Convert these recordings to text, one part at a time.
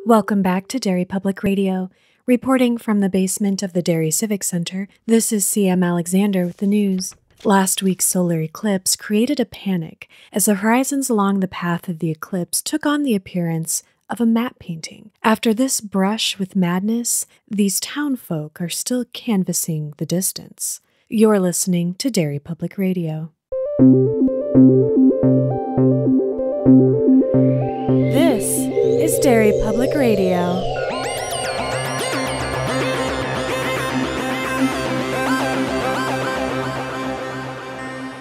Welcome back to Derry Public Radio. Reporting from the basement of the Derry Civic Center, this is CM Alexander with the news. Last week's solar eclipse created a panic as the horizons along the path of the eclipse took on the appearance of a matte painting. After this brush with madness, these townfolk are still canvassing the distance. You're listening to Derry Public Radio. This is Derry Public Radio.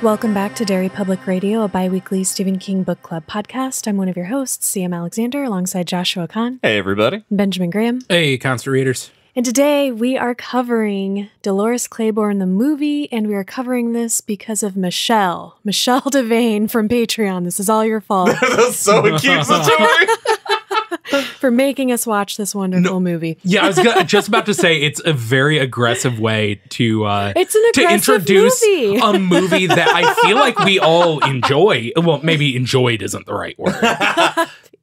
Welcome back to Derry Public Radio, a bi-weekly Stephen King Book Club podcast. I'm one of your hosts, CM Alexander, alongside Joshua Kahn. Hey, everybody. And Benjamin Graham. Hey, constant readers. And today we are covering Dolores Claiborne, the movie, and we are covering this because of Michelle Devane from Patreon. This is all your fault. That's so accusatory. For making us watch this wonderful movie. Yeah, I was just about to say it's a very aggressive way to it's an aggressive introduce movie. A movie that I feel like we all enjoy. Well, maybe enjoyed isn't the right word.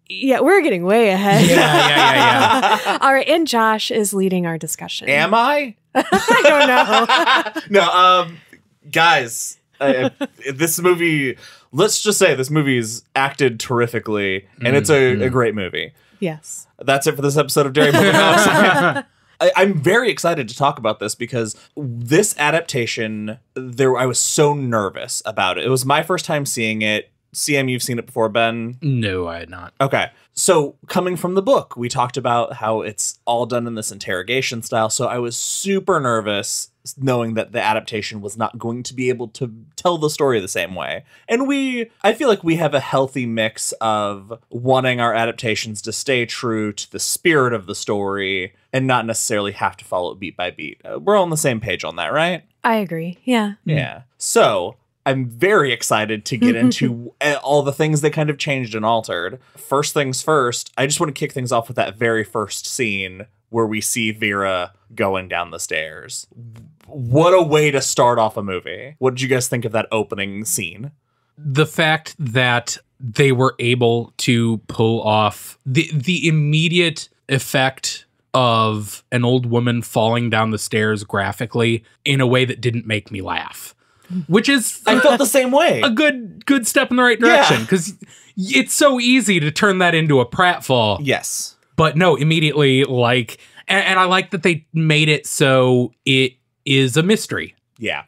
Yeah, we're getting way ahead. Yeah. All right, and Josh is leading our discussion. Am I? I don't know. No, guys, this movie, let's just say this movie is acted terrifically, and it's a great movie. Yes. That's it for this episode of Derry Public. I'm very excited to talk about this because this adaptation, I was so nervous about it. It was my first time seeing it. CM, you've seen it before, Ben? No, I had not. Okay. So coming from the book, we talked about how it's all done in this interrogation style. So I was super nervous knowing that the adaptation was not going to be able to tell the story the same way. And I feel like we have a healthy mix of wanting our adaptations to stay true to the spirit of the story and not necessarily have to follow it beat by beat. We're all on the same page on that, right? I agree. Yeah. Yeah. So I'm very excited to get into all the things that kind of changed and altered. First things first, I just want to kick things off with that very first scene where we see Vera going down the stairs. What a way to start off a movie. What did you guys think of that opening scene? The fact that they were able to pull off the immediate effect of an old woman falling down the stairs graphically in a way that didn't make me laugh. Which is I felt the same way. A good step in the right direction, because it's so easy to turn that into a pratfall. Yes. But no, immediately, and I like that they made it so it is a mystery. Yeah.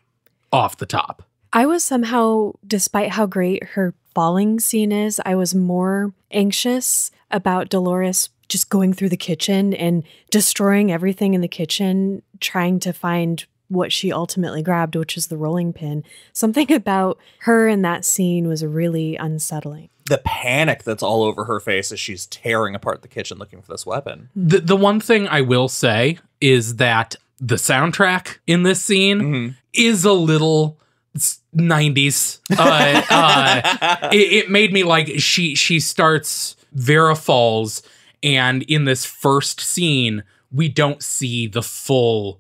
Off the top. I was somehow, despite how great her falling scene is, I was more anxious about Dolores just going through the kitchen and destroying everything in the kitchen, trying to find what she ultimately grabbed, which is the rolling pin. Something about her in that scene was really unsettling. The panic that's all over her face as she's tearing apart the kitchen looking for this weapon. The one thing I will say is that the soundtrack in this scene is a little 90s. It made me like she starts, Vera falls, and in this first scene, we don't see the full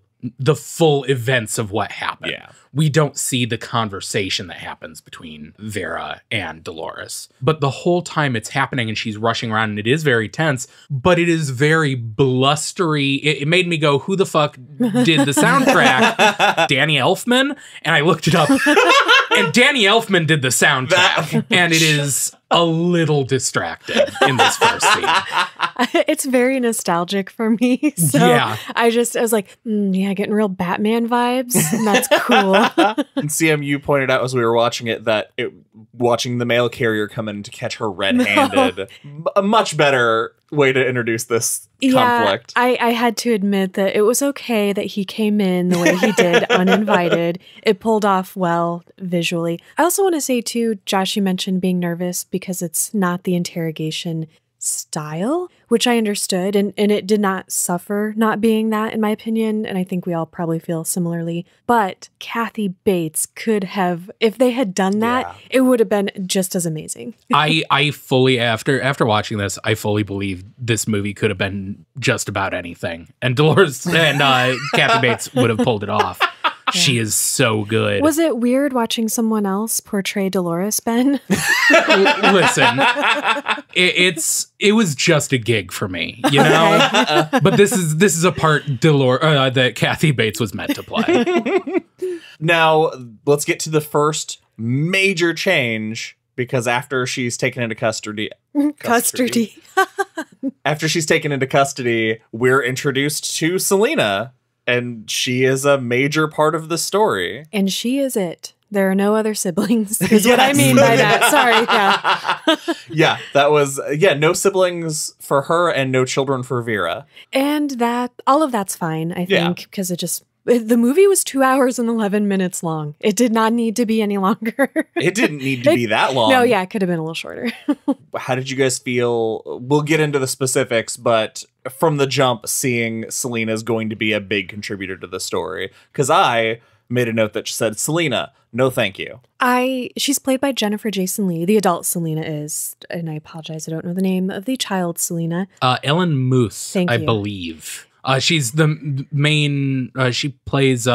events of what happened. Yeah. We don't see the conversation that happens between Vera and Dolores. But the whole time it's happening and she's rushing around and it is very tense, but it is very blustery. It made me go, who the fuck did the soundtrack? Danny Elfman? And I looked it up. And Danny Elfman did the soundtrack. And it is a little distracting in this first scene. It's very nostalgic for me. So yeah. I was like, getting real Batman vibes. And that's cool. And CM, you pointed out as we were watching it that watching the mail carrier come in to catch her red-handed, a much better way to introduce this conflict. I had to admit that it was okay that he came in the way he did, uninvited. It pulled off well visually. I also want to say, too, Josh, you mentioned being nervous because it's not the interrogation style, which I understood, and it did not suffer not being that, in my opinion, and I think we all probably feel similarly. But Kathy Bates could have, if they had done that, it would have been just as amazing. I fully, after watching this, I fully believe this movie could have been just about anything, and Dolores and Kathy Bates would have pulled it off. She is so good. Was it weird watching someone else portray Dolores, Ben? Listen, it was just a gig for me, you know. But this is a part that Kathy Bates was meant to play. Now let's get to the first major change, because after she's taken into custody. After she's taken into custody, we're introduced to Selena. And she is a major part of the story. And she is it. There are no other siblings, is what I mean by that. Sorry, yeah. Yeah, that was, no siblings for her and no children for Vera. And all of that's fine, I think, because the movie was 2 hours and 11 minutes long. It did not need to be any longer. It didn't need to be that long. No, yeah, it could have been a little shorter. How did you guys feel? We'll get into the specifics, but from the jump, seeing Selena is going to be a big contributor to the story. Because I made a note that said, Selena, no thank you. She's played by Jennifer Jason Leigh. The adult Selena is, and I apologize, I don't know the name of the child Selena. Ellen Moose, I believe. She's the main, she plays,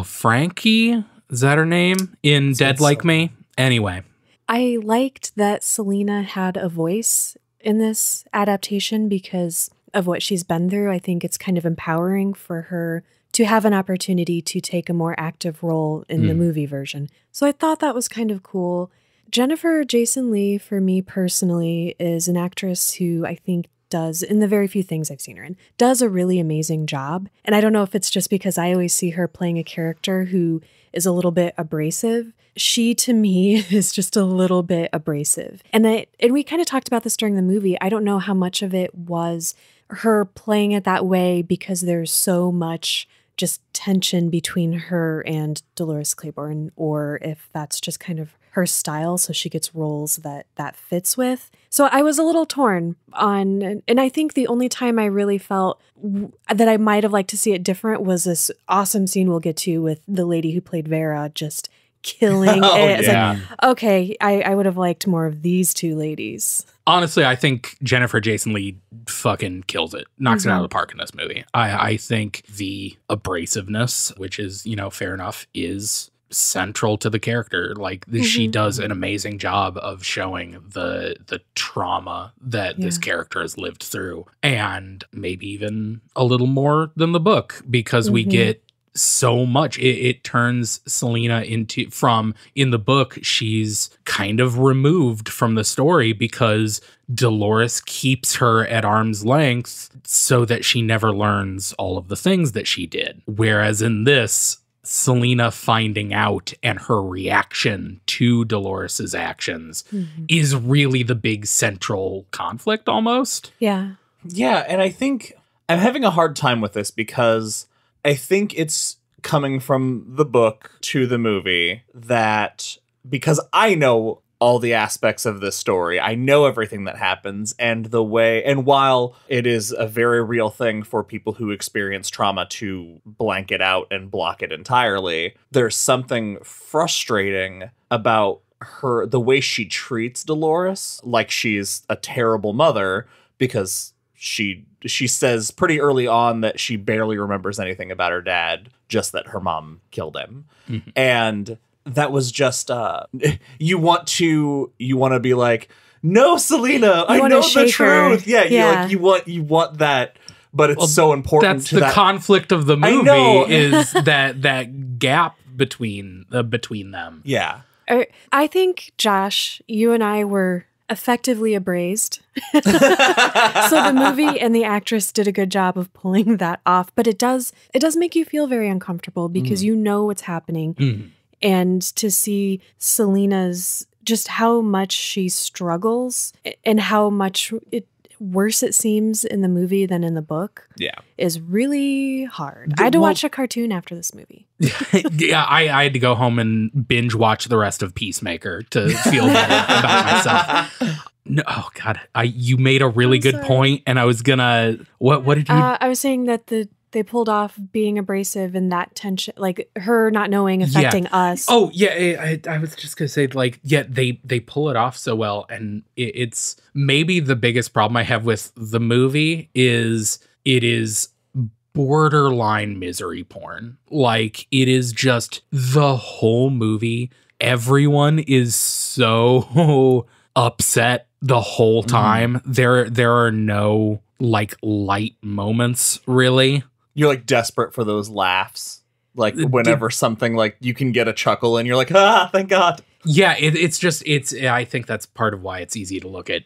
Frankie, is that her name? In Dead Like Me? Anyway. I liked that Selena had a voice in this adaptation because of what she's been through. I think it's kind of empowering for her to have an opportunity to take a more active role in the movie version. So I thought that was kind of cool. Jennifer Jason Leigh, for me personally, is an actress who I think does, in the very few things I've seen her in, does a really amazing job. And I don't know if it's just because I always see her playing a character who is a little bit abrasive. She, to me, is just a little bit abrasive. And we kind of talked about this during the movie. I don't know how much of it was her playing it that way because there's so much just tension between her and Dolores Claiborne, or if that's just kind of her style, so she gets roles that fits with. So I was a little torn on, and I think the only time I really felt that I might have liked to see it different was this awesome scene we'll get to with the lady who played Vera just killing it. It's like, okay, I would have liked more of these two ladies. Honestly, I think Jennifer Jason Leigh fucking kills it. Knocks it out of the park in this movie. I think the abrasiveness, which is, fair enough, is central to the character. Like she does an amazing job of showing the trauma that this character has lived through, and maybe even a little more than the book, because we get so much. It turns Selena in the book, she's kind of removed from the story because Dolores keeps her at arm's length so that she never learns all of the things that she did. Whereas in this, Selena finding out and her reaction to Dolores's actions is really the big central conflict almost. Yeah. Yeah, and I think I'm having a hard time with this because I think it's coming from the book to the movie that, because I know all the aspects of this story, I know everything that happens, and while it is a very real thing for people who experience trauma to blank it out and block it entirely, there's something frustrating about the way she treats Dolores, like she's a terrible mother, because she says pretty early on that she barely remembers anything about her dad, just that her mom killed him. And that was just you want to be like, no, Selena, I know the truth. Her. Yeah. You want that, but it's so important. That's the conflict of the movie is that gap between them. Yeah. I think, Josh, you and I were effectively abraised. So the movie and the actress did a good job of pulling that off, but it does make you feel very uncomfortable because you know what's happening. And to see Selena's, just how much she struggles and how much worse it seems in the movie than in the book is really hard. I had to watch a cartoon after this movie. Yeah, I had to go home and binge watch the rest of Peacemaker to feel better about myself. No, oh God, you made a really good point, and I was gonna. What did you? I was saying that they pulled off being abrasive and that tension, like her not knowing affecting us. Oh yeah, I was just gonna say, like, they pull it off so well, and it's maybe the biggest problem I have with the movie is it is borderline misery porn. Like, it is just the whole movie. Everyone is so upset the whole time. There are no like light moments, really. You're like desperate for those laughs. Like whenever something like you can get a chuckle and you're like, ah, thank God. Yeah, I think that's part of why it's easy to look at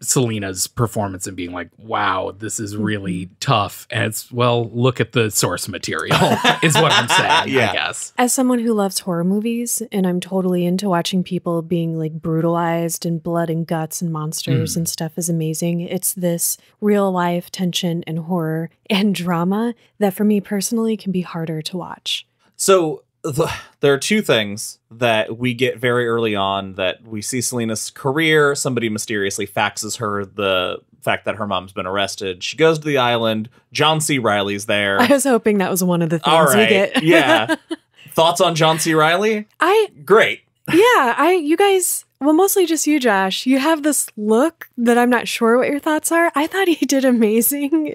Selena's performance and being like, wow, this is really tough. And it's, well, look at the source material is what I'm saying, I guess. As someone who loves horror movies, and I'm totally into watching people being like brutalized and blood and guts and monsters and stuff is amazing. It's this real life tension and horror and drama that for me personally can be harder to watch. So there are two things that we get very early on that we see Selena's career. Somebody mysteriously faxes her the fact that her mom's been arrested. She goes to the island. John C. Reilly's there. I was hoping that was one of the things All right. we get. Yeah. Thoughts on John C. Reilly? Great. Yeah, you guys, well, mostly just you, Josh. You have this look that I'm not sure what your thoughts are. I thought he did amazing.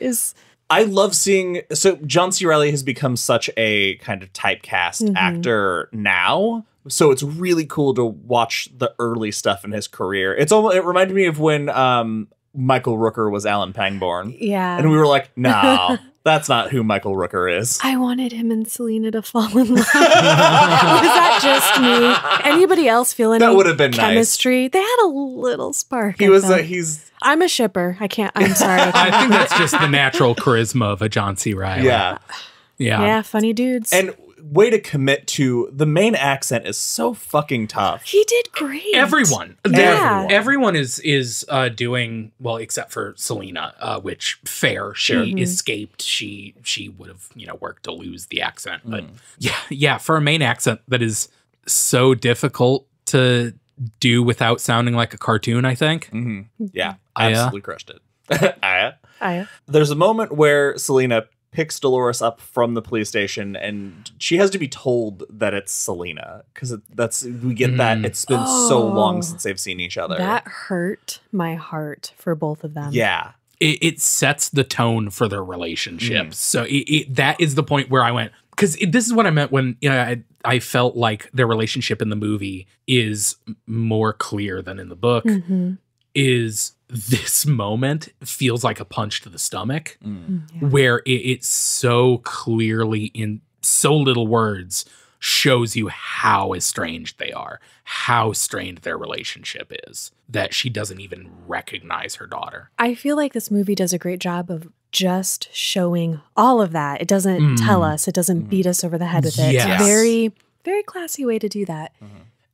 I love seeing, so John C. Reilly has become such a kind of typecast actor now. So it's really cool to watch the early stuff in his career. It reminded me of when Michael Rooker was Alan Pangborn. Yeah. And we were like, no, that's not who Michael Rooker is. I wanted him and Selena to fall in love. Was that just me? Anybody else feel any That would have been chemistry? nice. They had a little spark. I'm a shipper. I'm sorry. I think that's just the natural charisma of a John C. Reilly. Yeah. Yeah, funny dudes. And way to commit to the main accent is so fucking tough. He did great. Everyone is doing well, except for Selena, which fair. She escaped. She would have worked to lose the accent, but yeah, for a main accent that is so difficult to do without sounding like a cartoon, I think. Yeah, absolutely crushed it. Aya. There's a moment where Selena picks Dolores up from the police station, and she has to be told that it's Selena because we get that it's been so long since they've seen each other. That hurt my heart for both of them. Yeah. It sets the tone for their relationship. So that is the point where I went, because this is what I meant when I felt like their relationship in the movie is more clear than in the book. Is this moment feels like a punch to the stomach, where it's so clearly in so little words shows you how estranged they are, how strained their relationship is, that she doesn't even recognize her daughter. I feel like this movie does a great job of just showing all of that. It doesn't tell us, it doesn't beat us over the head with it. Yes. It's a very, very classy way to do that.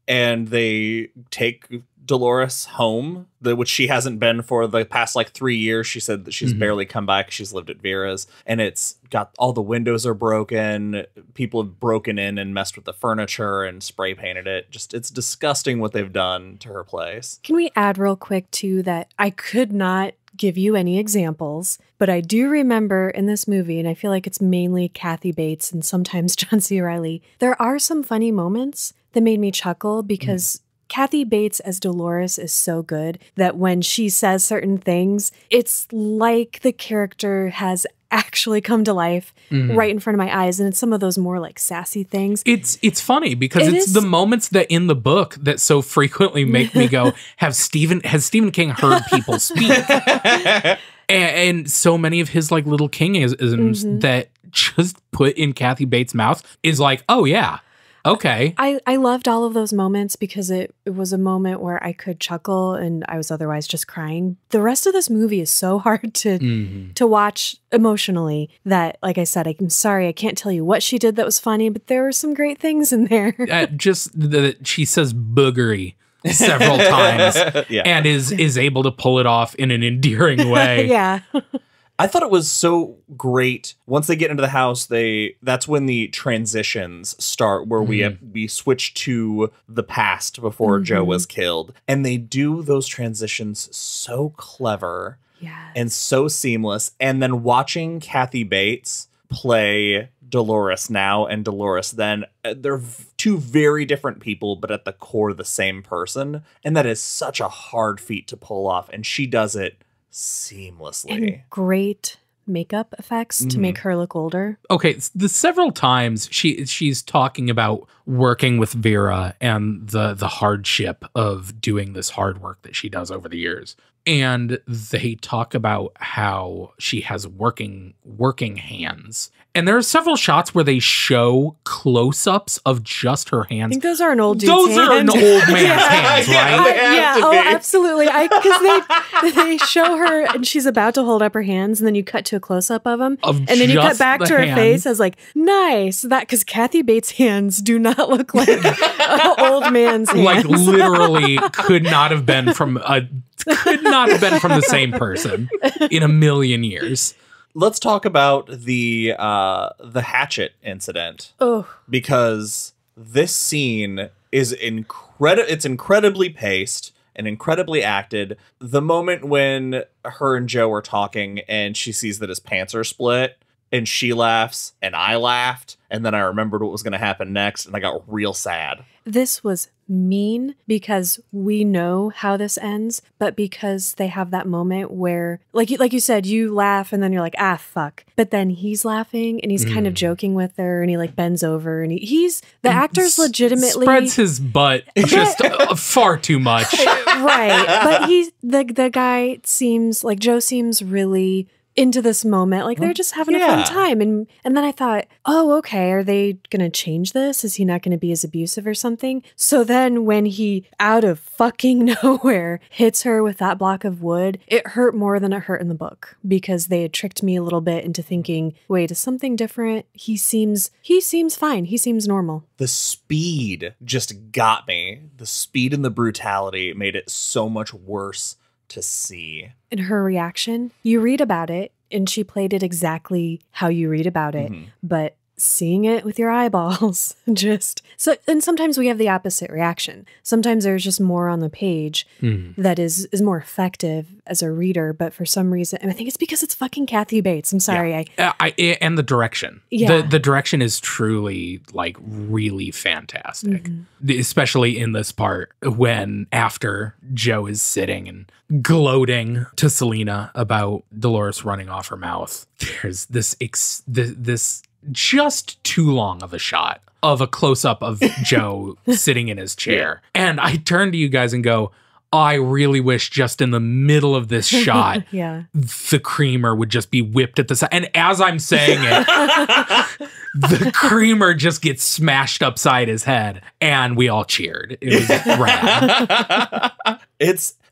And they take Dolores home, which she hasn't been for the past 3 years. She said that she's barely come back. She's lived at Vera's, and it's got all the windows are broken. People have broken in and messed with the furniture and spray painted it. It's disgusting what they've done to her place. Can we add real quick too that I could not give you any examples, but I do remember in this movie, and I feel like it's mainly Kathy Bates and sometimes John C. Reilly, there are some funny moments that made me chuckle because Kathy Bates as Dolores is so good that when she says certain things, it's like the character has actually come to life right in front of my eyes. And it's some of those more sassy things. It's funny because it's the moments that in the book that so frequently make me go, has Stephen King heard people speak? and so many of his little Kingisms that just put in Kathy Bates' mouth is oh yeah. Okay. I loved all of those moments because it was a moment where I could chuckle and I was otherwise just crying. The rest of this movie is so hard to watch emotionally that, like I said, I'm sorry, I can't tell you what she did that was funny, but there were some great things in there. Just that she says boogery several times and is able to pull it off in an endearing way. Yeah. I thought it was so great. Once they get into the house, that's when the transitions start, where we switch to the past before Joe was killed. And they do those transitions so clever and so seamless. And then watching Kathy Bates play Dolores now and Dolores then, they're two very different people, but at the core the same person. And that is such a hard feat to pull off. And she does it seamlessly. And great makeup effects to make her look older. Okay, the several times she's talking about working with Vera and the hardship of doing this hard work that she does over the years. And they talk about how she has working hands. And there are several shots where they show close-ups of just her hands. I think those are an old dude's Those are an old man's hands, right? Absolutely. Because they show her and she's about to hold up her hands, and then you cut to a close-up of them, and then you cut back to her face as like, nice. That because Kathy Bates' hands do not look like an old man's hands. Like literally could not have been from the same person in a million years. Let's talk about the Hatchet Incident. Oh, because this scene is incredibly paced and incredibly acted. The moment when her and Joe are talking and she sees that his pants are split and she laughs and I laughed, and then I remembered what was going to happen next and I got real sad. this was mean because we know how this ends, but because they have that moment where, like you said, you laugh and then you're like, ah, fuck. But then he's laughing and he's kind of joking with her and he like bends over and he's the actor's legitimately spreads his butt just far too much. Right. But the guy seems like Joe seems really into this moment, like they're just having a fun time, and then I thought, oh, okay, are they gonna change this? Is he not gonna be as abusive or something? So then when he out of fucking nowhere hits her with that block of wood, it hurt more than it hurt in the book because they had tricked me a little bit into thinking, wait, is something different? He seems fine. He seems normal. The speed just got me. The speed and the brutality made it so much worse to see. And her reaction, you read about it and she played it exactly how you read about it, but seeing it with your eyeballs just so. And sometimes we have the opposite reaction. Sometimes there's just more on the page that is more effective as a reader, but for some reason, and I think it's because it's fucking Kathy Bates. I'm sorry. And the direction. The direction is truly like really fantastic, especially in this part when after Joe is sitting and gloating to Selena about Dolores running off her mouth. There's this just too long of a shot of a close-up of Joe sitting in his chair. And I turn to you guys and go, I really wish just in the middle of this shot, the creamer would just be whipped at the side. And as I'm saying it, the creamer just gets smashed upside his head. And we all cheered. It was rad.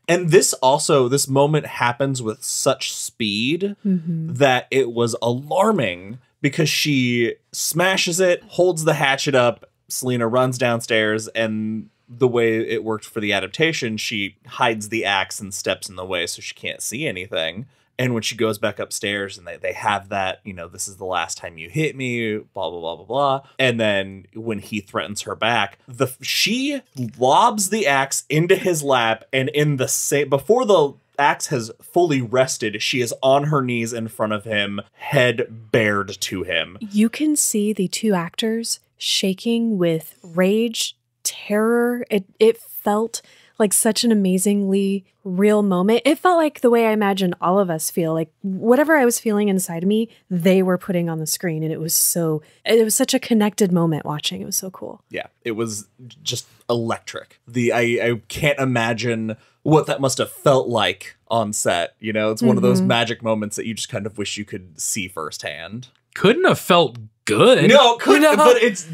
And this moment happens with such speed that it was alarming because she smashes it, holds the hatchet up, Selena runs downstairs, and the way it worked for the adaptation, she hides the axe and steps in the way so she can't see anything. And when she goes back upstairs and they have that, this is the last time you hit me, blah, blah, blah, blah, blah. And then when he threatens her back, she lobs the axe into his lap, and before the axe has fully rested, she is on her knees in front of him, head bared to him. You can see the two actors shaking with rage, terror. It felt like such an amazingly real moment. It felt like the way I imagine all of us feel. Like whatever I was feeling inside of me, they were putting on the screen. And it was such a connected moment watching. It was so cool. Yeah, it was just electric. I can't imagine what that must have felt like on set. It's one of those magic moments that you just kind of wish you could see firsthand. Couldn't have felt good. No, but it's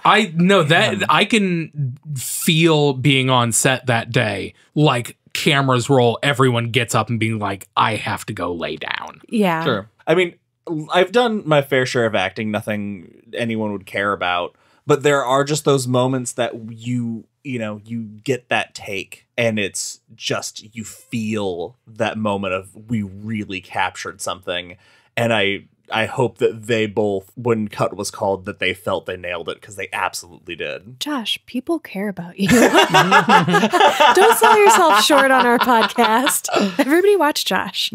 I can feel being on set that day, like cameras roll, everyone gets up and being like, I have to go lay down. Yeah. Sure. I mean, I've done my fair share of acting, nothing anyone would care about, but there are just those moments that you get that take and it's just, you feel that moment of we really captured something. And I hope that they both, when cut was called, that they felt they nailed it because they absolutely did. Josh, people care about you. Don't sell yourself short on our podcast. Everybody watch Josh.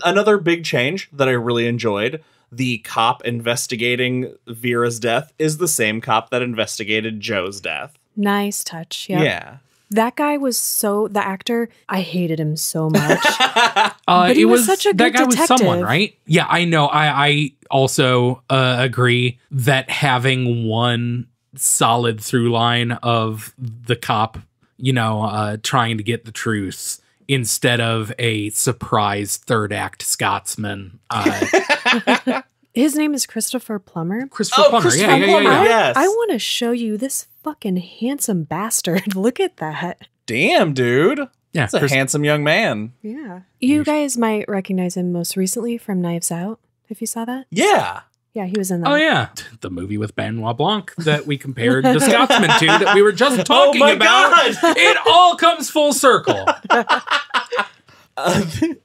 Another big change that I really enjoyed, the cop investigating Vera's death is the same cop that investigated Joe's death. Nice touch. Yep. Yeah. That guy was the actor, I hated him so much. But he was such a good detective. That guy was someone, right? Yeah, I know. I also agree that having one solid through line of the cop, trying to get the truth instead of a surprise third act Scotsman. His name is Christopher Plummer. Christopher Plummer. Yeah. Yes. I want to show you this fucking handsome bastard. Look at that. Damn, dude. Yeah, He's a handsome young man. Yeah. You guys might recognize him most recently from Knives Out, if you saw that. Yeah. Yeah, he was in that. Oh, yeah. The movie with Benoit Blanc that we compared the Scotsman to that we were just talking about. God. It all comes full circle.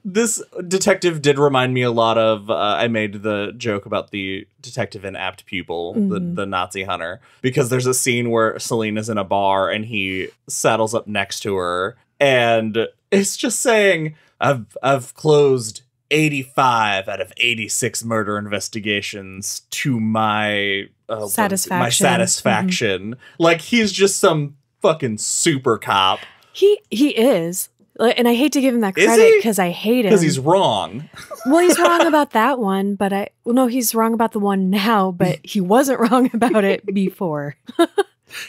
This detective did remind me a lot of, I made the joke about the detective in Apt Pupil, the Nazi hunter, because there's a scene where Selena's in a bar and he saddles up next to her and it's just saying, I've closed 85 out of 86 murder investigations to my satisfaction. My satisfaction. Like he's just some fucking super cop. He is. And I hate to give him that credit because I hate him. Because he's wrong. Well, he's wrong about that one, but he's wrong about the one now, but he wasn't wrong about it before.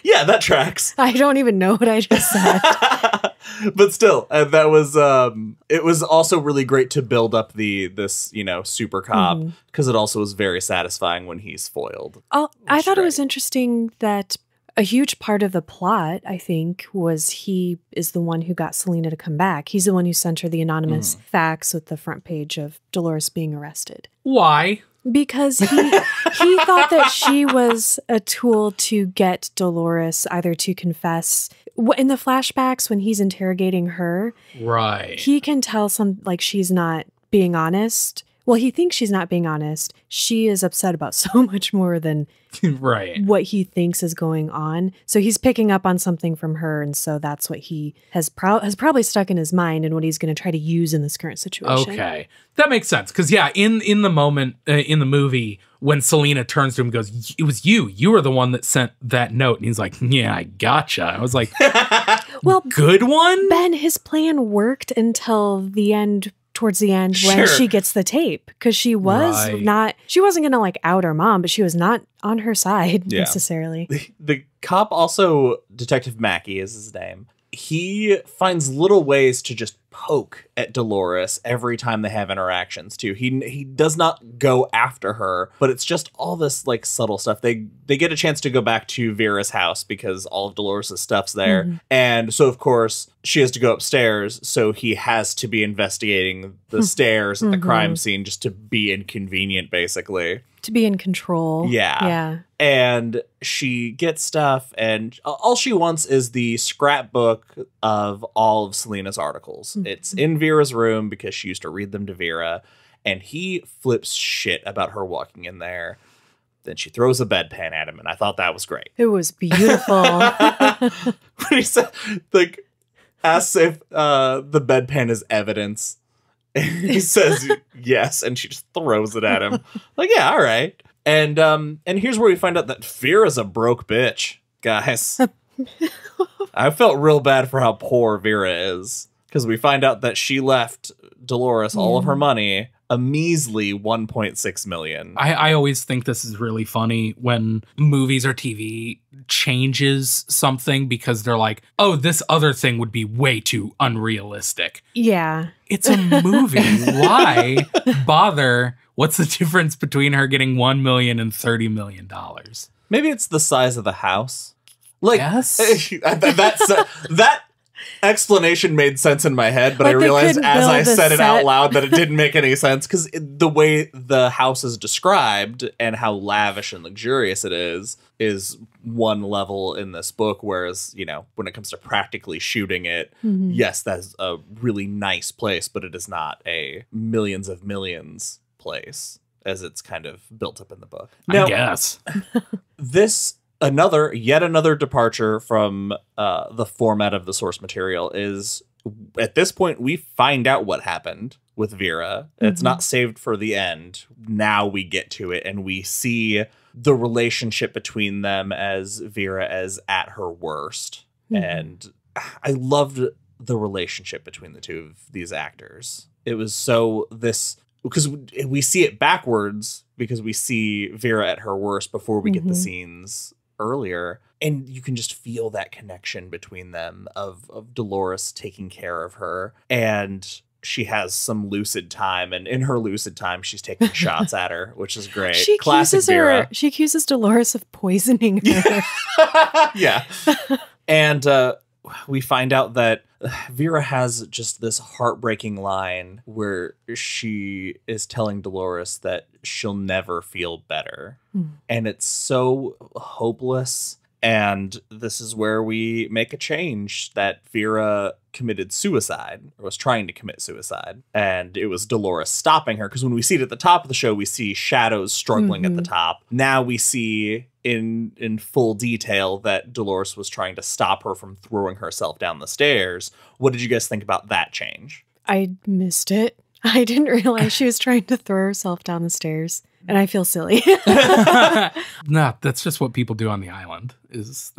Yeah, that tracks. I don't even know what I just said. But still, that was it was also really great to build up this super cop because it also was very satisfying when he's foiled. I thought it was interesting that a huge part of the plot, I think, was he is the one who got Selena to come back. He's the one who sent her the anonymous fax with the front page of Dolores being arrested. Why? Because he thought that she was a tool to get Dolores either to confess. In the flashbacks, when he's interrogating her, right, he can tell she's not being honest. Well, he thinks she's not being honest. She is upset about so much more than right what he thinks is going on. So he's picking up on something from her, and so that's what he has probably stuck in his mind and what he's going to try to use in this current situation. Okay, that makes sense. Because in the moment in the movie when Selena turns to him and goes, "It was you. You were the one that sent that note," and he's like, "Yeah, I gotcha." I was like, "Well, good one, Ben." His plan worked until the end. Towards the end when she gets the tape, because she wasn't going to out her mom, but she was not on her side necessarily. The cop also, Detective Mackey is his name. He finds little ways to just poke at Dolores every time they have interactions too. He does not go after her, but it's just all this subtle stuff. They get a chance to go back to Vera's house because all of Dolores' stuff's there. And so of course she has to go upstairs, so he has to be investigating the stairs at the crime scene just to be inconvenient, basically. To be in control. Yeah. And she gets stuff, and all she wants is the scrapbook of all of Selena's articles. It's in Vera's room because she used to read them to Vera, and he flips shit about her walking in there. Then she throws a bedpan at him, and I thought that was great. It was beautiful. When he said, asks if the bedpan is evidence. He says yes, and she just throws it at him. Yeah, all right. And here's where we find out that Vera's a broke bitch, guys. I felt real bad for how poor Vera is, because we find out that she left Dolores all of her money, a measly $1.6 million. I always think this is really funny when movies or TV changes something because they're like, oh, this other thing would be way too unrealistic. Yeah. It's a movie. Why bother? What's the difference between her getting $1 million and $30 million? Maybe it's the size of the house. Yes. That explanation made sense in my head, but I realized as I said it out loud that it didn't make any sense, because the way the house is described and how lavish and luxurious it is one level in this book, whereas, when it comes to practically shooting it, yes, that's a really nice place, but it is not a millions of millions place as it's kind of built up in the book. Now, I guess. Yet another departure from the format of the source material is, at this point, we find out what happened with Vera. It's not saved for the end. Now we get to it, and we see the relationship between them as Vera as at her worst. And I loved the relationship between the two of these actors. It was so because we see it backwards because we see Vera at her worst before we get the scenes earlier. And you can just feel that connection between them of Dolores taking care of her. And she has some lucid time. And in her lucid time, she's taking shots at her, which is great. Classic Vera. She accuses Dolores of poisoning her. Yeah. And we find out that Vera has just this heartbreaking line where she is telling Dolores that she'll never feel better. And it's so hopeless. And this is where we make a change that Vera committed suicide or was trying to commit suicide. And it was Dolores stopping her. Because when we see it at the top of the show, we see shadows struggling at the top. Now we see in full detail that Dolores was trying to stop her from throwing herself down the stairs. What did you guys think about that change? I missed it. I didn't realize she was trying to throw herself down the stairs. And I feel silly. No, that's just what people do on the island. Is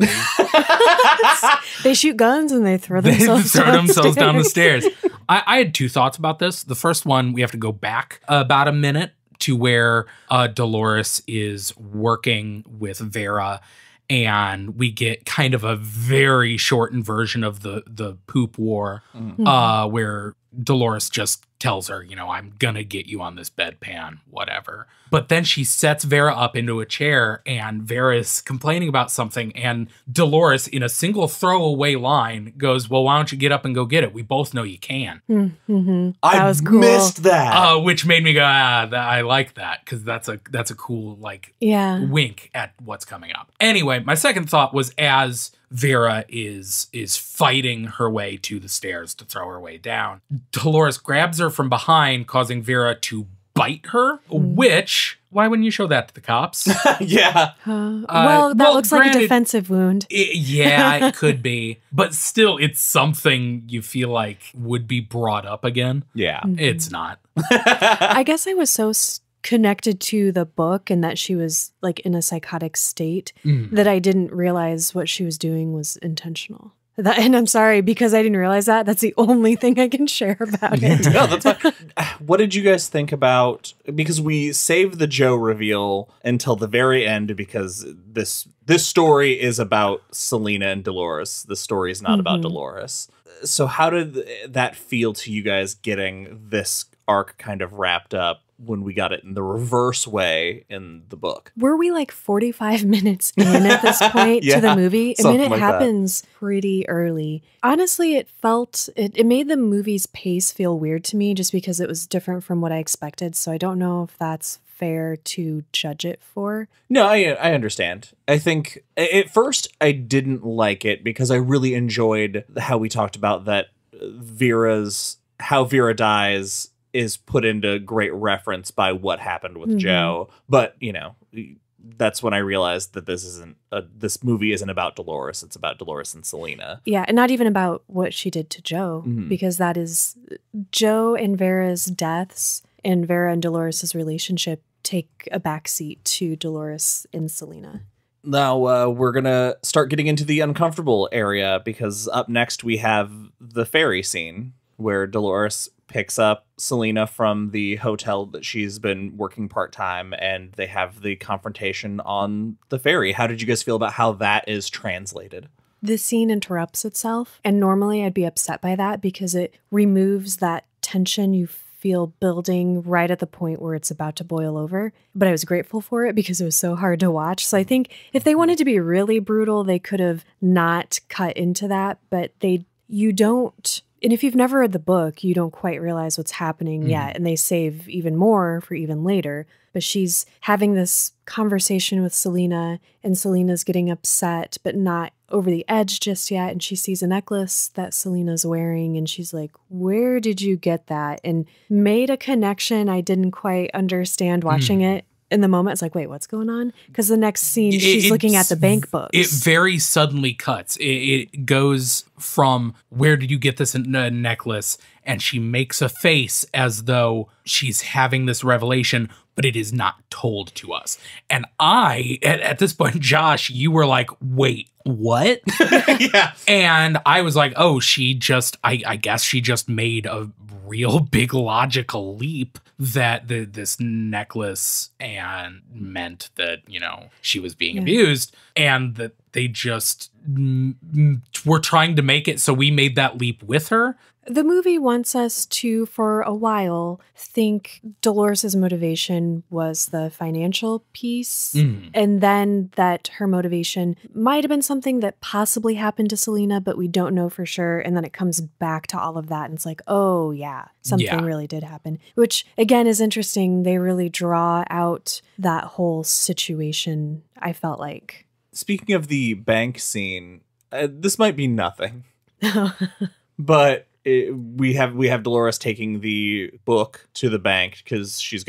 they shoot guns and they throw themselves down the stairs. I had two thoughts about this. The first one, we have to go back about a minute to where Dolores is working with Vera, and we get kind of a very shortened version of the poop war, where Dolores just tells her, you know, I'm gonna get you on this bedpan, whatever. But then she sets Vera up into a chair, and Vera is complaining about something, and Dolores, in a single throwaway line, goes, well, why don't you get up and go get it? We both know you can. I was cool. missed that. Which made me go, I like that, because that's a cool, like, wink at what's coming up. Anyway, my second thought was, as Vera is fighting her way to the stairs to throw her way down, Dolores grabs her from behind, causing Vera to bite her, which, why wouldn't you show that to the cops? Yeah. Well, that looks like a defensive wound. It could be. But still, it's something you feel like would be brought up again. Yeah. It's not. I guess I was so connected to the book and that she was like in a psychotic state that I didn't realize what she was doing was intentional. And I'm sorry, because I didn't realize that. That's the only thing I can share about it. No, that's fine. What did you guys think about, because we saved the Joe reveal until the very end, because this story is about Selena and Dolores. The story is not about Dolores. So how did that feel to you guys, getting this arc kind of wrapped up when we got it in the reverse way in the book? Were we like 45 minutes in at this point to the movie? I mean, it happens pretty early. Honestly, it made the movie's pace feel weird to me just because it was different from what I expected. So I don't know if that's fair to judge it for. No, I understand. I think at first I didn't like it because I really enjoyed how we talked about that how Vera dies is put into great reference by what happened with Joe. But, you know, that's when I realized that this movie isn't about Dolores. It's about Dolores and Selena. Yeah, and not even about what she did to Joe, because that is Joe and Vera's deaths and Vera and Dolores' relationship take a backseat to Dolores and Selena. Now we're going to start getting into the uncomfortable area, because up next we have the ferry scene where Dolores picks up Selena from the hotel that she's been working part-time, and they have the confrontation on the ferry. How did you guys feel about how that is translated? The scene interrupts itself, and normally I'd be upset by that because it removes that tension you feel building right at the point where it's about to boil over. But I was grateful for it because it was so hard to watch. So I think if they wanted to be really brutal, they could have not cut into that, but you don't. And if you've never read the book, you don't quite realize what's happening yet. And they save even more for even later. But she's having this conversation with Selena, and Selena's getting upset, but not over the edge just yet. And she sees a necklace that Selena's wearing, and she's like, where did you get that? And made a connection I didn't quite understand watching it. In the moment, it's like, wait, what's going on? Because the next scene, she's looking at the bank books. It very suddenly cuts. It goes from, where did you get this necklace? And she makes a face as though she's having this revelation, but it is not told to us. And at this point, Josh, you were like, wait, what? Yeah. And I was like, oh, I guess she just made a real big logical leap that this necklace and meant that, she was being abused, and that they just were trying to make it so we made that leap with her. The movie wants us to, for a while, think Dolores' motivation was the financial piece, and then that her motivation might have been something that possibly happened to Selena, but we don't know for sure. And then it comes back to all of that, and it's like, oh yeah, something really did happen. Which, again, is interesting. They really draw out that whole situation, I felt like. Speaking of the bank scene, this might be nothing, but we have Dolores taking the book to the bank because she's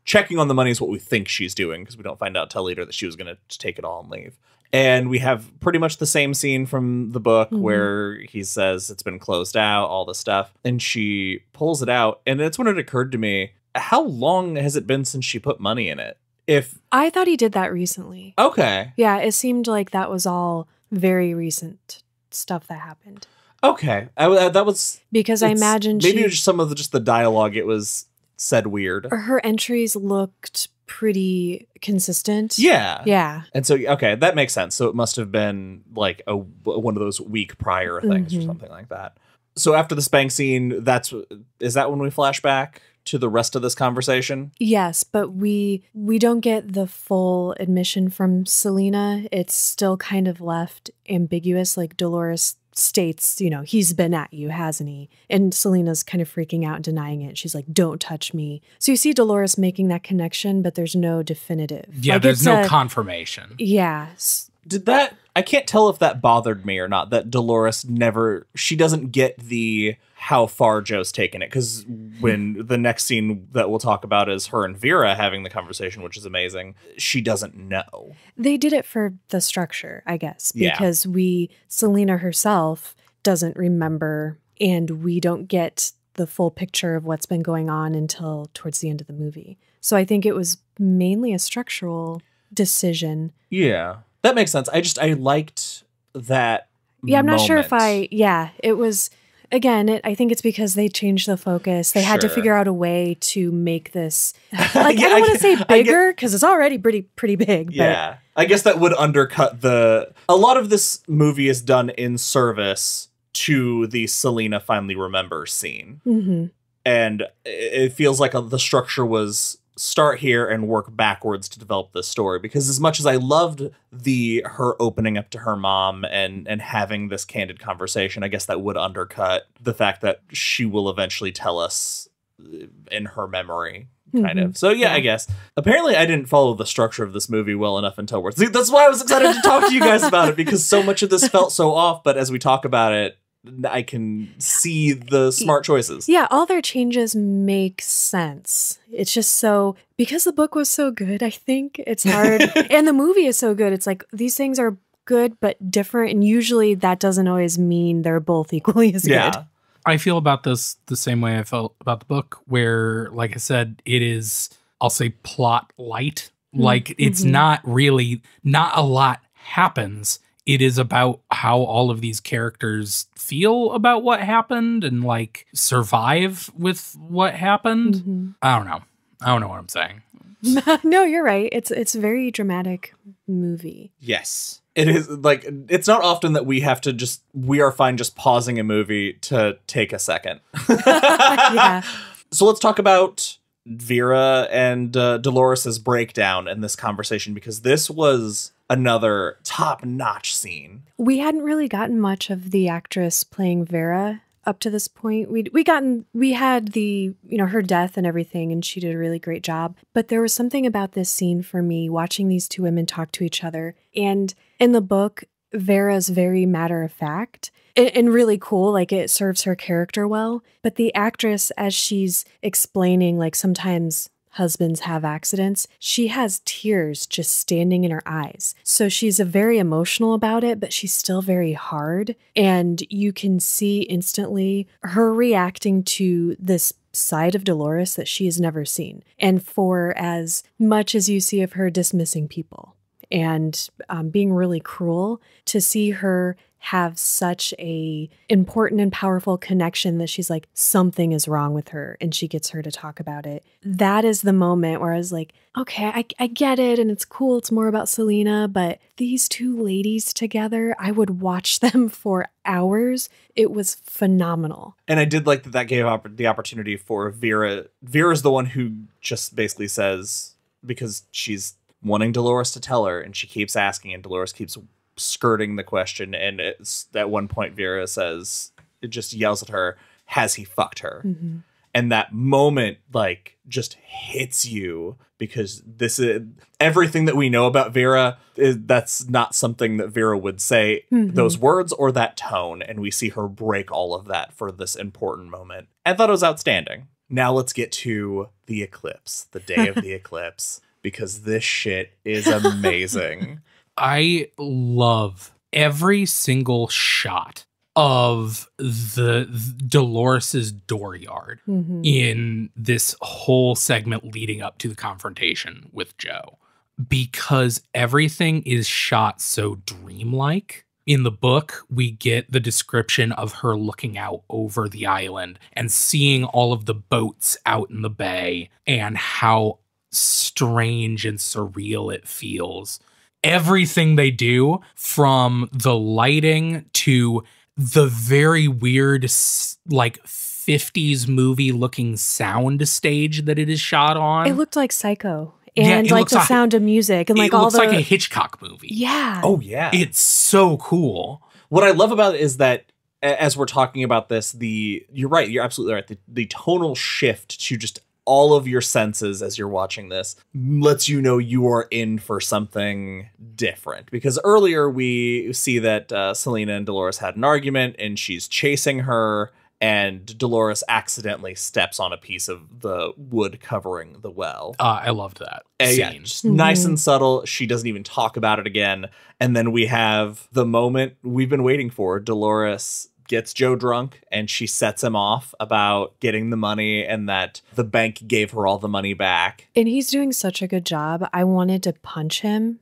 checking on the money is what we think she's doing, because we don't find out till later that she was gonna take it all and leave. And we have pretty much the same scene from the book where he says it's been closed out, all this stuff, and she pulls it out, and it's when it occurred to me, how long has it been since she put money in it? I thought he did that recently. Okay. Yeah, it seemed like that was all very recent stuff that happened. Okay. That was... Because I imagine maybe it was just some of the dialogue, it was said weird. Her entries looked pretty consistent. Yeah. Yeah. And so, okay, that makes sense. So it must have been like one of those week prior things or something like that. So after the spank scene, is that when we flash back to the rest of this conversation? Yes, but we don't get the full admission from Selena. It's still kind of left ambiguous. Like Dolores states, he's been at you, hasn't he? And Selena's kind of freaking out and denying it. She's like, don't touch me. So you see Dolores making that connection, but there's no definitive. Yeah, there's no confirmation. Yeah. I can't tell if that bothered me or not, that Dolores she doesn't get the how far Joe's taken it. Because when the next scene that we'll talk about is her and Vera having the conversation, which is amazing, she doesn't know. They did it for the structure, I guess, because Selena herself doesn't remember, and we don't get the full picture of what's been going on until towards the end of the movie. So I think it was mainly a structural decision. Yeah. That makes sense. I liked that. Yeah, I'm not sure if it was, again, I think it's because they changed the focus. They had to figure out a way to make this, I don't want to say bigger, because it's already pretty big. Yeah. But I guess that would undercut a lot of this movie is done in service to the Selena finally remembers scene. Mm-hmm. And it feels like the structure was start here and work backwards to develop this story, because as much as I loved her opening up to her mom and having this candid conversation, I guess that would undercut the fact that she will eventually tell us in her memory, kind of. So yeah, I guess apparently I didn't follow the structure of this movie well enough until that's why I was excited to talk to you guys about it, because so much of this felt so off, but as we talk about it, I can see the smart choices. Yeah, all their changes make sense. It's just because the book was so good, I think it's hard. And the movie is so good. It's like these things are good but different. And usually that doesn't always mean they're both equally as good. I feel about this the same way I felt about the book, where, like I said, it is, I'll say, plot light. Like it's not a lot happens. It is about how all of these characters feel about what happened and like survive with what happened. Mm-hmm. I don't know what I'm saying. No, you're right. It's a very dramatic movie. Yes. It is. Like, it's not often that we are fine just pausing a movie to take a second. Yeah. So let's talk about Vera and Dolores' breakdown in this conversation, because this was another top-notch scene. We hadn't really gotten much of the actress playing Vera up to this point. We had the, her death and everything, and she did a really great job. But there was something about this scene for me, watching these two women talk to each other. And in the book, Vera's very matter-of-fact and really cool. Like, it serves her character well. But the actress, as she's explaining, like, sometimes husbands have accidents, she has tears just standing in her eyes. So she's very emotional about it, but she's still very hard. And you can see instantly her reacting to this side of Dolores that she has never seen. And for as much as you see of her dismissing people and being really cruel, to see her have such a important and powerful connection that she's like, something is wrong with her, and she gets her to talk about it. That is the moment where I was like, okay, I get it, and it's cool, it's more about Selena, but these two ladies together, I would watch them for hours. It was phenomenal. And I did like that gave the opportunity for Vera. Vera's the one who just basically says, because she's wanting Dolores to tell her, and she keeps asking, and Dolores keeps skirting the question, and it's at one point Vera says, it just yells at her, has he fucked her? Mm-hmm. And that moment like just hits you, because this is everything that we know about Vera. That's not something that Vera would say, those words or that tone, and we see her break all of that for this important moment. I thought it was outstanding. Now let's get to the eclipse, the day of the eclipse, because this shit is amazing. I love every single shot of the Dolores's dooryard in this whole segment leading up to the confrontation with Joe, because everything is shot so dreamlike. In the book, we get the description of her looking out over the island and seeing all of the boats out in the bay and how strange and surreal it feels. Everything they do, from the lighting to the very weird, like 50s movie looking sound stage that it is shot on. It looked like Psycho. And like the sound of music and like all the... It looks like a Hitchcock movie. Yeah. Oh, yeah. It's so cool. What I love about it is that as we're talking about this, you're right. You're absolutely right. The tonal shift to just all of your senses as you're watching this lets you know you are in for something different. Because earlier we see that Selena and Dolores had an argument, and she's chasing her, and Dolores accidentally steps on a piece of the wood covering the well. I loved that scene. Yeah, just nice and subtle. She doesn't even talk about it again. And then we have the moment we've been waiting for. Dolores gets Joe drunk, and she sets him off about getting the money and that the bank gave her all the money back. And he's doing such a good job. I wanted to punch him.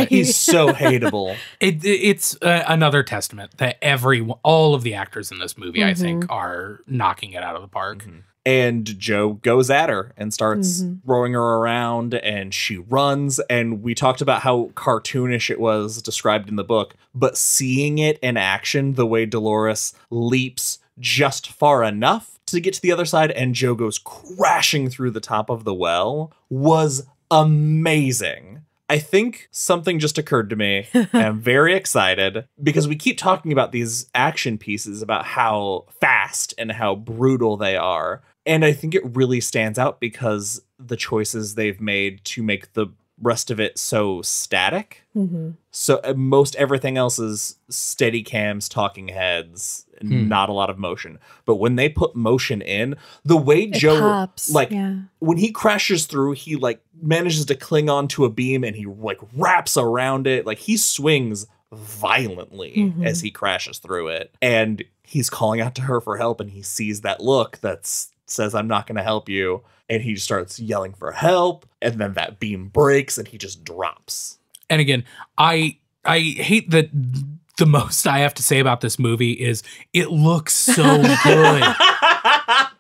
He's so hateable. It's another testament that all of the actors in this movie, I think, are knocking it out of the park. And Joe goes at her and starts throwing her around, and she runs. And we talked about how cartoonish it was described in the book, but seeing it in action, the way Dolores leaps just far enough to get to the other side and Joe goes crashing through the top of the well, was amazing. I think something just occurred to me, and I'm very excited, because we keep talking about these action pieces, about how fast and how brutal they are. And I think it really stands out because the choices they've made to make the rest of it so static. So most everything else is steady cams, talking heads, not a lot of motion. But when they put motion in, the way Joe pops, when he crashes through, he like manages to cling onto a beam, and he like wraps around it. Like he swings violently as he crashes through it, and he's calling out to her for help, and he sees that look that's says, I'm not going to help you. And he starts yelling for help. And then that beam breaks and he just drops. And again, I hate that the most I have to say about this movie is it looks so good.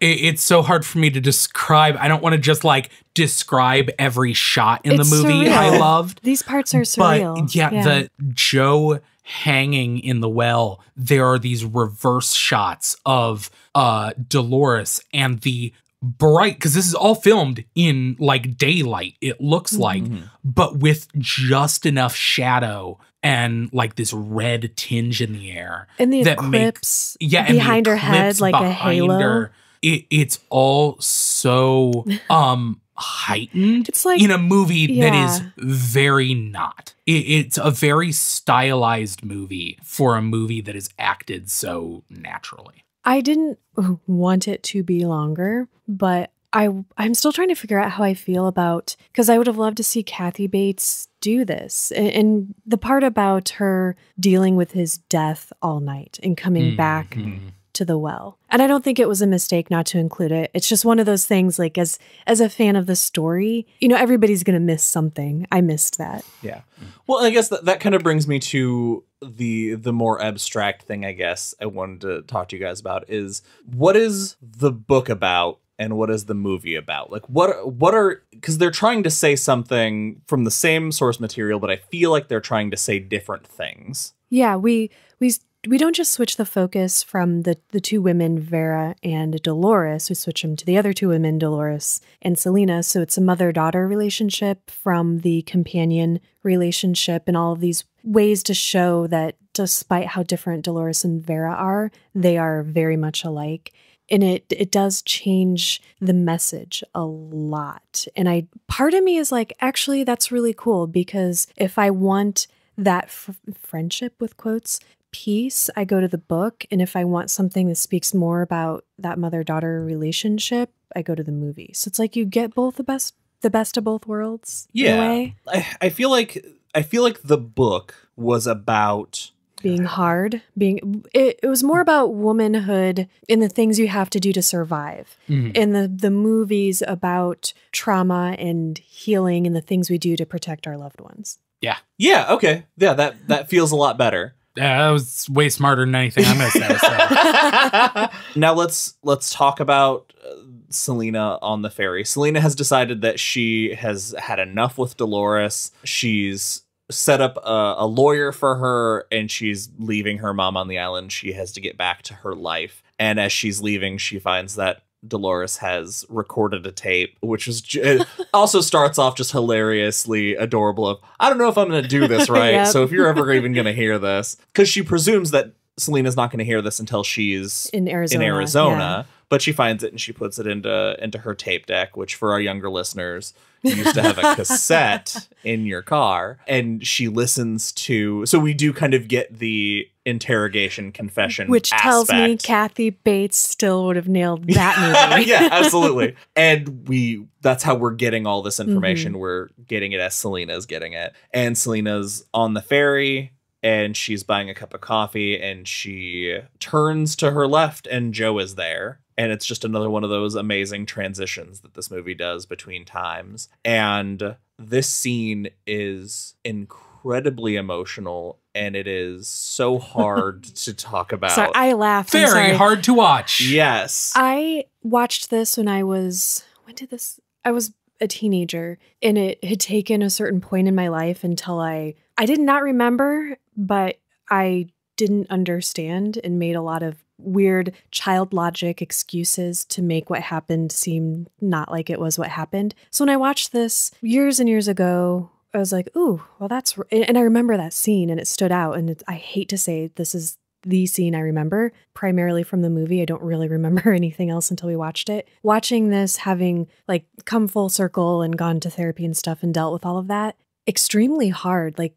It's so hard for me to describe. I don't want to just like describe every shot in the movie surreal. I loved. These parts are surreal. But yeah, the Joe hanging in the well, there are these reverse shots of Dolores and the bright, because this is all filmed in like daylight, it looks like, but with just enough shadow and like this red tinge in the air. And the eclipse behind her head, like a halo. It's all so heightened. It's like in a movie that is very not. It's a very stylized movie for a movie that is acted so naturally. I didn't want it to be longer, but I'm still trying to figure out how I feel about, because I would have loved to see Kathy Bates do this. And the part about her dealing with his death all night and coming back to the well. And I don't think it was a mistake not to include it. It's just one of those things, like, as a fan of the story, everybody's going to miss something. I missed that. Yeah. Well, I guess that kind of brings me to the more abstract thing, I guess, I wanted to talk to you guys about is, what is the book about and what is the movie about? Like, what are, because they're trying to say something from the same source material, but I feel like they're trying to say different things. Yeah, we don't just switch the focus from the two women, Vera and Dolores. We switch them to the other two women, Dolores and Selena. So it's a mother-daughter relationship from the companion relationship, and all of these ways to show that despite how different Dolores and Vera are, they are very much alike. And it does change the message a lot. And part of me is like, actually, that's really cool, because if I want that friendship, with quotes, piece, I go to the book. And if I want something that speaks more about that mother-daughter relationship, I go to the movie. So it's like you get both the best of both worlds. Yeah. In a way. I feel like the book was about being hard, it was more about womanhood and the things you have to do to survive. Mhm. And the movies about trauma and healing and the things we do to protect our loved ones. Yeah. Yeah, okay. Yeah, that feels a lot better. Yeah, that was way smarter than anything I missed there. So. Now let's talk about Selena on the ferry. Selena has decided that she has had enough with Dolores. She's set up a lawyer for her, and she's leaving her mom on the island. She has to get back to her life. And as she's leaving, she finds that Dolores has recorded a tape, which is also starts off just hilariously adorable of, I don't know if I'm going to do this right. Yep. So if you're ever even going to hear this, because she presumes that Selena's not going to hear this until she's In Arizona. Yeah. But she finds it and she puts it into her tape deck, which for our younger listeners, you used to have a cassette in your car, and she listens to. So we do kind of get the interrogation confession, which tells me aspect. Kathy Bates still would have nailed that movie. Yeah, absolutely. And that's how we're getting all this information. Mm-hmm. We're getting it as Selena's getting it. And Selena's on the ferry, and she's buying a cup of coffee, and she turns to her left, and Joe is there. And it's just another one of those amazing transitions that this movie does between times. And this scene is incredibly emotional, and it is so hard to talk about. Sorry, I laughed. Very hard to watch. Yes. I watched this when I was a teenager, and it had taken a certain point in my life until I did not remember, but I didn't understand and made a lot of weird child logic excuses to make what happened seem not like it was what happened. So when I watched this years and years ago, I was like, ooh, well, and I remember that scene, and it stood out. And I hate to say this is the scene I remember primarily from the movie. I don't really remember anything else until we watched it. Watching this, having like come full circle and gone to therapy and stuff and dealt with all of that, extremely hard. Like,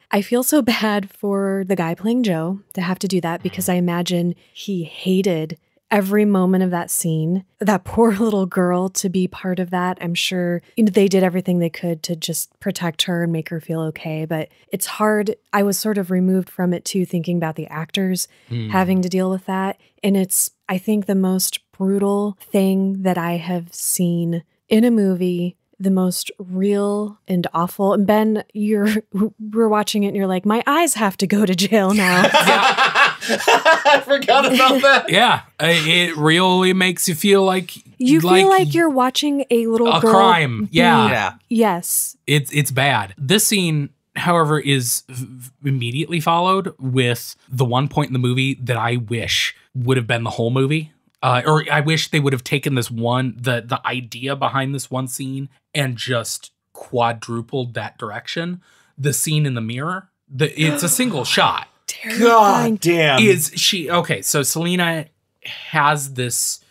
I feel so bad for the guy playing Joe to have to do that, because I imagine he hated every moment of that scene. That poor little girl to be part of that. I'm sure they did everything they could to just protect her and make her feel okay, but it's hard. I was sort of removed from it too, thinking about the actors having to deal with that. And it's, I think, the most brutal thing that I have seen in a movie, the most real and awful. And Ben, we're watching it and you're like, my eyes have to go to jail now. I forgot about that. Yeah, it really makes you feel like feel like you're watching a little girl crime. Yeah. Yes. It's bad. This scene, however, is immediately followed with the one point in the movie that I wish would have been the whole movie. Or I wish they would have taken this one, the idea behind this one scene, and just quadrupled that direction. The scene in the mirror, it's a single shot. God damn. So Selena has this,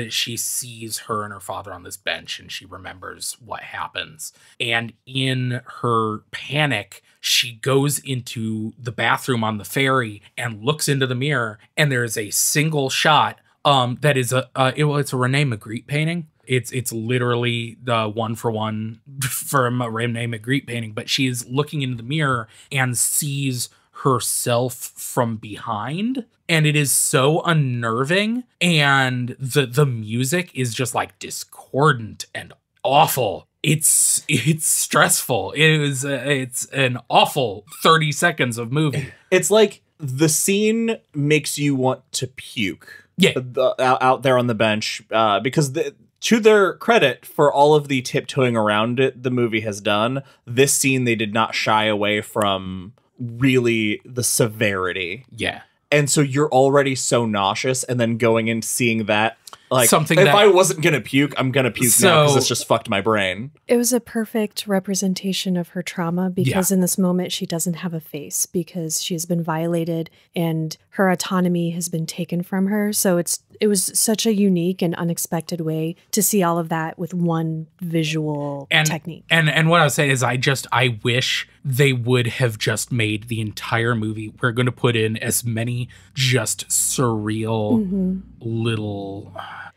she sees her and her father on this bench, and she remembers what happens. And in her panic, she goes into the bathroom on the ferry and looks into the mirror, and there's a single shot that is it's a Rene Magritte painting. It's literally the one for one from a Rene Magritte painting, but she is looking into the mirror and sees herself from behind. And it is so unnerving. And the music is just like discordant and awful. It's stressful. It's an awful 30 seconds of movie. It's like the scene makes you want to puke. Yeah. Out there on the bench, because to their credit, for all of the tiptoeing around it the movie has done, this scene they did not shy away from really the severity. Yeah. And so you're already so nauseous, and then going and seeing that, like, something if that, I wasn't going to puke, I'm going to puke now because it's just fucked my brain. It was a perfect representation of her trauma because in this moment she doesn't have a face because she has been violated and her autonomy has been taken from her. So it was such a unique and unexpected way to see all of that with one visual technique. And what I was saying is I wish they would have just made the entire movie. We're going to put in as many just surreal little...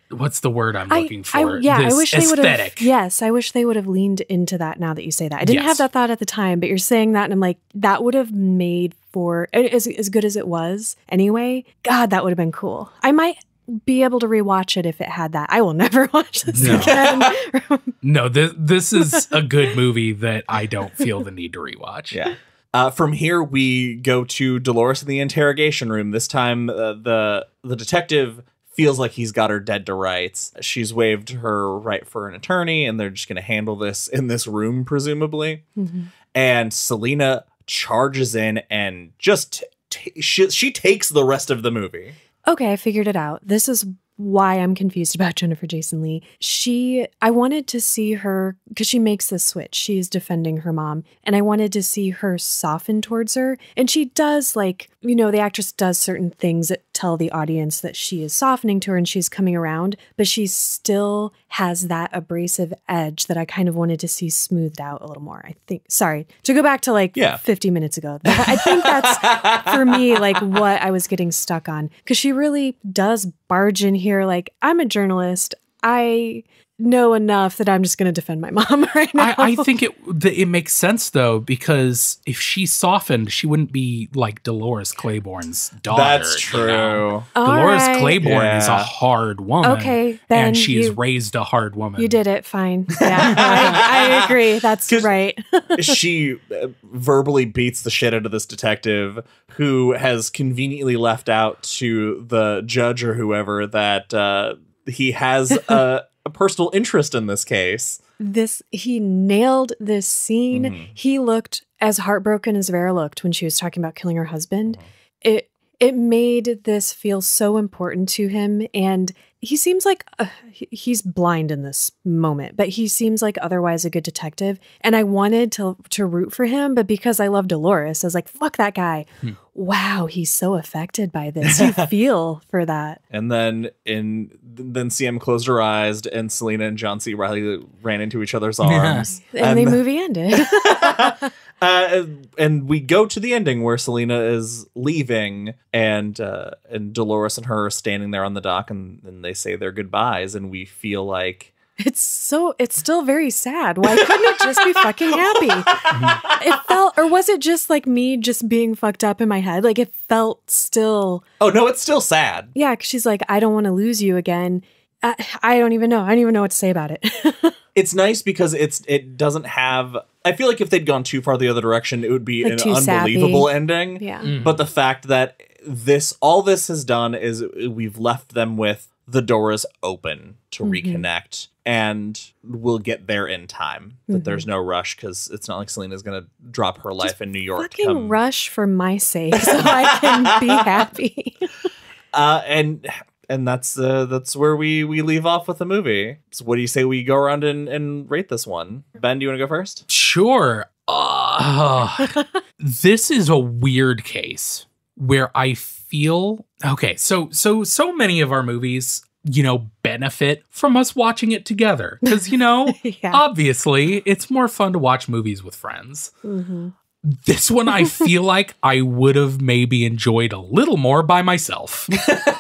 What's the word I'm looking for? I wish they would have. Aesthetic. Yes, I wish they would have leaned into that now that you say that. I didn't have that thought at the time, but you're saying that, and I'm like, that would have made for as good as it was anyway. God, that would have been cool. I might be able to rewatch it if it had that. I will never watch this again. No, this is a good movie that I don't feel the need to rewatch. Yeah. From here, we go to Dolores in the interrogation room. This time, the detective feels like he's got her dead to rights. She's waived her right for an attorney, and they're just going to handle this in this room, presumably. And Selena charges in and just she takes the rest of the movie. Okay, I figured it out. This is why I'm confused about Jennifer Jason Leigh. I wanted to see her, because she makes this switch. She's defending her mom, and I wanted to see her soften towards her. And she does, like, you know, the actress does certain things that tell the audience that she is softening to her and she's coming around, but she still has that abrasive edge that I kind of wanted to see smoothed out a little more, I think. Sorry, to go back to like 50 minutes ago. I think that's, for me, like what I was getting stuck on. Because she really does barge in here like, I'm a journalist. I know enough that I'm just going to defend my mom right now. I think it makes sense, though, because if she softened, she wouldn't be like Dolores Claiborne's daughter. That's true. You know? Dolores Claiborne is a hard woman. Okay, then and she has raised a hard woman. You did it fine. Yeah, I agree. That's right. She verbally beats the shit out of this detective who has conveniently left out to the judge or whoever that he has a personal interest in this case. He nailed this scene. He looked as heartbroken as Vera looked when she was talking about killing her husband. It made this feel so important to him, and he seems like he's blind in this moment, but he seems like otherwise a good detective. And I wanted to root for him, but because I love Dolores, I was like, fuck that guy. Wow, he's so affected by this. You feel for that. And then CM closed her eyes, and Selena and John C. Reilly ran into each other's arms. And the movie ended. And we go to the ending where Selena is leaving, and Dolores and her are standing there on the dock, and they say their goodbyes, and we feel like it's still very sad. Why couldn't it just be fucking happy? It felt, or was it just like me just being fucked up in my head? Like it felt still. Oh no, it's still sad. Yeah, because she's like, I don't want to lose you again. I don't even know. I don't even know what to say about it. It's nice because it doesn't have. I feel like if they'd gone too far the other direction, it would be like an unbelievable sappy ending. Yeah. But the fact that all this has done is we've left them with the doors open to reconnect, and we'll get there in time. That there's no rush, because it's not like Selena's going to drop her life in New York. Fucking rush for my sake, so I can be happy. And that's where we leave off with the movie. So what do you say we go around and rate this one? Ben, do you want to go first? Sure. This is a weird case where I feel so many of our movies, you know, benefit from us watching it together, because obviously it's more fun to watch movies with friends. This one, I feel like I would have maybe enjoyed a little more by myself.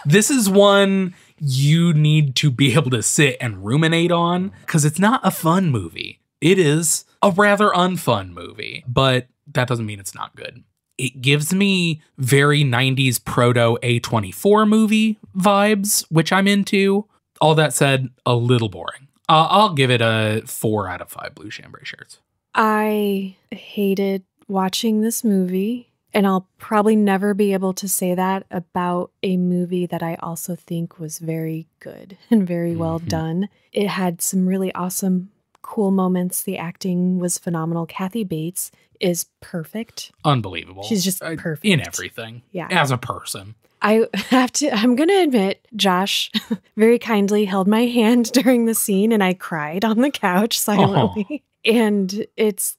This is one you need to be able to sit and ruminate on, because it's not a fun movie. It is a rather unfun movie, but that doesn't mean it's not good. It gives me very 90s proto A24 movie vibes, which I'm into. All that said, a little boring. I'll give it a 4 out of 5 blue chambray shirts. I hated watching this movie, and I'll probably never be able to say that about a movie that I also think was very good and very well done. It had some really awesome, cool moments. The acting was phenomenal. Kathy Bates is perfect. Unbelievable. She's just perfect. In everything. Yeah. As a person. I'm going to admit, Josh very kindly held my hand during the scene and I cried on the couch silently. And this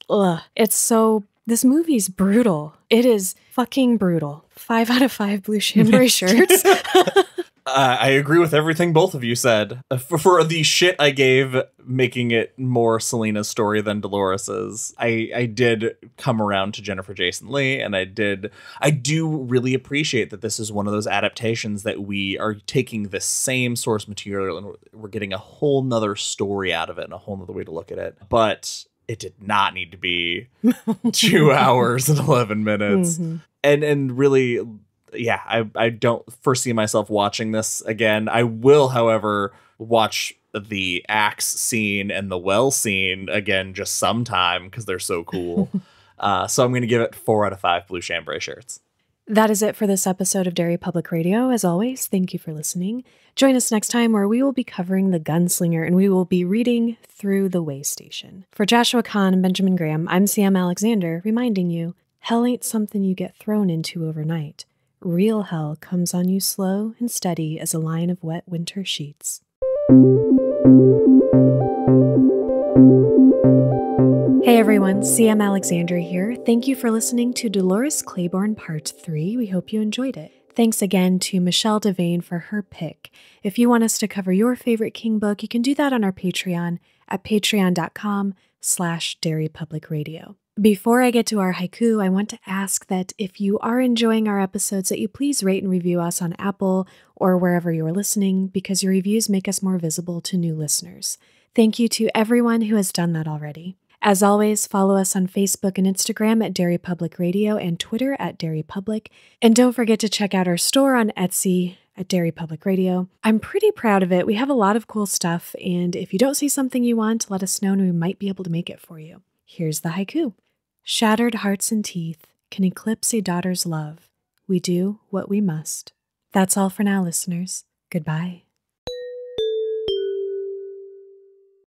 movie's brutal. It is fucking brutal. 5 out of 5 blue chambray shirts. I agree with everything both of you said. For the shit I gave making it more Selena's story than Dolores's, I did come around to Jennifer Jason Leigh, and I do really appreciate that this is one of those adaptations that we are taking the same source material and we're getting a whole nother story out of it and a whole nother way to look at it. But it did not need to be 2 hours and 11 minutes. And really... yeah, I don't foresee myself watching this again. I will, however, watch the axe scene and the well scene again just sometime because they're so cool. So I'm going to give it 4 out of 5 blue chambray shirts. That is it for this episode of Derry Public Radio. As always, thank you for listening. Join us next time where we will be covering The Gunslinger and we will be reading through The Way Station. For Joshua Kahn and Benjamin Graham, I'm Sam Alexander, reminding you, hell ain't something you get thrown into overnight. Real hell comes on you slow and steady as a line of wet winter sheets. Hey everyone, CM Alexander here. Thank you for listening to Dolores Claiborne Part 3. We hope you enjoyed it. Thanks again to Michelle Devane for her pick. If you want us to cover your favorite King book, you can do that on our Patreon at patreon.com/Derry Public Radio. Before I get to our haiku, I want to ask that if you are enjoying our episodes, that you please rate and review us on Apple or wherever you're listening, because your reviews make us more visible to new listeners. Thank you to everyone who has done that already. As always, follow us on Facebook and Instagram at Derry Public Radio and Twitter at Derry Public. And don't forget to check out our store on Etsy at Derry Public Radio. I'm pretty proud of it. We have a lot of cool stuff, and if you don't see something you want, let us know and we might be able to make it for you. Here's the haiku. Shattered hearts and teeth can eclipse a daughter's love. We do what we must. That's all for now, listeners. Goodbye.